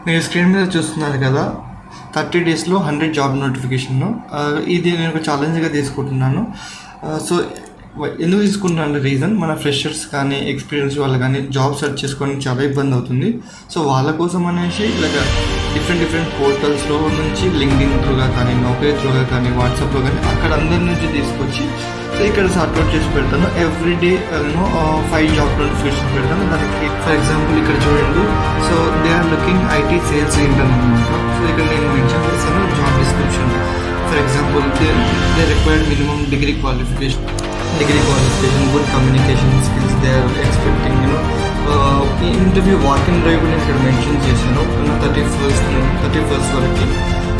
మీరు స్క్రీన్ మీద చూస్తున్నారు కదా, 30 డేస్లో 100 జాబ్ నోటిఫికేషన్. ఇది నేను ఒక ఛాలెంజ్గా తీసుకుంటున్నాను. సో ఎందుకు తీసుకుంటున్నాను రీజన్, మన ఫ్రెషర్స్ కానీ ఎక్స్పీరియన్స్ వాళ్ళు కానీ జాబ్ సెర్చ్ చేసుకోవడానికి చాలా ఇబ్బంది అవుతుంది. సో వాళ్ళ కోసం అనేసి ఇలాగ డిఫరెంట్ పోర్టల్స్లో నుంచి లింక్డ్ఇన్ త్రూగా కానీ, నౌకరీ త్రూగా కానీ, వాట్సాప్లో కానీ అక్కడ అందరి నుంచి తీసుకొచ్చి సో ఇక్కడ సార్ట్అవుట్ చేసి పెడతాను. ఎవ్రీడే 5 జాబ్ నోటిఫికేషన్ పెడతాను. దానికి ఫర్ ఎగ్జాంపుల్ ఇక్కడ చూడండి, so they are looking IT sales intern అనమాట. సో ఇక్కడ నేను మెన్షన్ చేస్తాను job description. For example they required minimum degree qualification, good communication skills. They are expecting interview walking drive కూడా ఇక్కడ మెన్షన్ చేశాను. 31st వరకు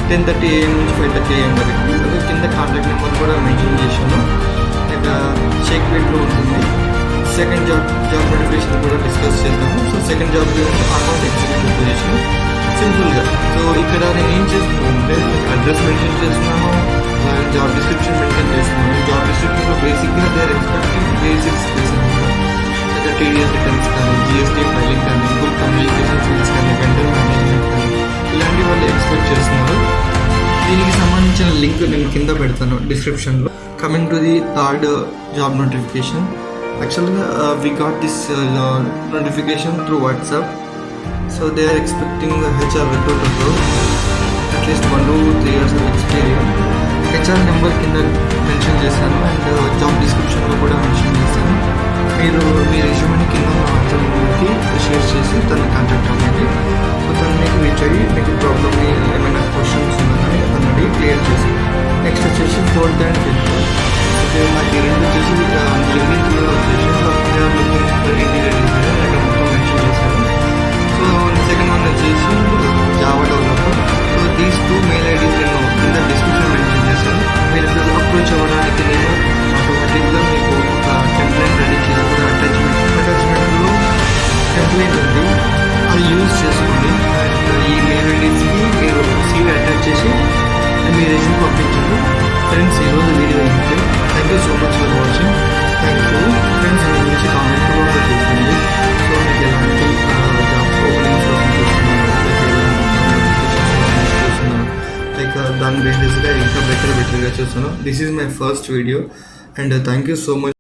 10:30 AM నుంచి 5:30 AM వరకు. కింద కాంటాక్ట్ నెంబర్ కూడా మెన్షన్ చేశాను. షేక్ పేట్లో ఉంటుంది. సెకండ్ జాబ్ నోటిఫికేషన్ కూడా డిస్కస్ చేద్దాము. So second job account executive position సింపుల్గా. సో ఇక్కడ నేను ఏం చేస్తున్నాను అంటే అడ్రస్ మెన్షన్ చేస్తున్నాను, జాబ్ డిస్క్రిప్షన్ మెన్షన్ చేస్తున్నాను. జాబ్ డిస్క్రిప్షన్లో బేసిక్గా they are expecting basics TDS returns కానీ, జిఎస్టీ ఫైలింగ్ కానీ, గుడ్ కమ్యూనికేషన్ స్కిల్స్ కానీ, వెండర్ మేనేజ్మెంట్ కానీ ఇలాంటి వాళ్ళు ఎక్స్పెక్ట్ చేస్తున్నారు. దీనికి సంబంధించిన లింక్ నేను కింద పెడతాను డిస్క్రిప్షన్లో. Coming to the third job notification, యాక్చువల్గా we got this notification through WhatsApp. So they are expecting HR recruiter రో at least 1 to 3 years of experience. HR number కింద మెన్షన్ చేశాను అండ్ జాబ్ డిస్క్రిప్షన్లో కూడా మెన్షన్ చేశాను. మీరు మీ రెజ్యూమ్ని కింద వాట్సాప్ నెంబర్కి షేర్ చేసి తనని కాంటాక్ట్ అవ్వండి. సో తను మీకు రీచ్ అయ్యి మీకు ప్రాబ్లమ్ ఏమైనా క్వశ్చన్స్ ఉన్నాయని తనని క్లియర్ చేసి. నెక్స్ట్ వచ్చేసి 4th and 5th. ఓకే, నాకు ఈ రెండు వచ్చేసి లింక్డ్ఇన్లో వచ్చేసి ఇంటీరియర్ డిజైనర్ అక్కడ మొత్తం మెన్షన్ చేశాను. సో సెకండ్ వన్ వచ్చేసి Java developer. So these 2 mail IDs నేను కింద డిస్క్రిప్షన్ మెన్షన్ చేశాను. మీరు అప్రోచ్ అవ్వడానికి నేను ఆటోమేటిక్గా మీకు ఒక టెంప్లెట్ రెడీ చేసి అటాచ్మెంట్లో టెంప్లెట్ ఉంది, అది యూజ్ చేసుకోండి. అండ్ ఈ మెయిల్ ఐడీస్కి మీరు సీవీ అటాచ్ చేసి మీ రెజ్యూమ్ పంపించండి. ఫ్రెండ్స్, ఈరోజు వీడియో ఇంతే. Thank you so much for watching. Thank you friends. మీ గురించి కామెంట్ కూడా చేయండి. సో మీకు ఎలాంటి జాబ్ ఓపెనింగ్స్ చూస్తున్నాను, లైక్ దాని బేసిస్గా ఇంకా బెటర్గా చూస్తున్నాను. This is my first video and thank you so much.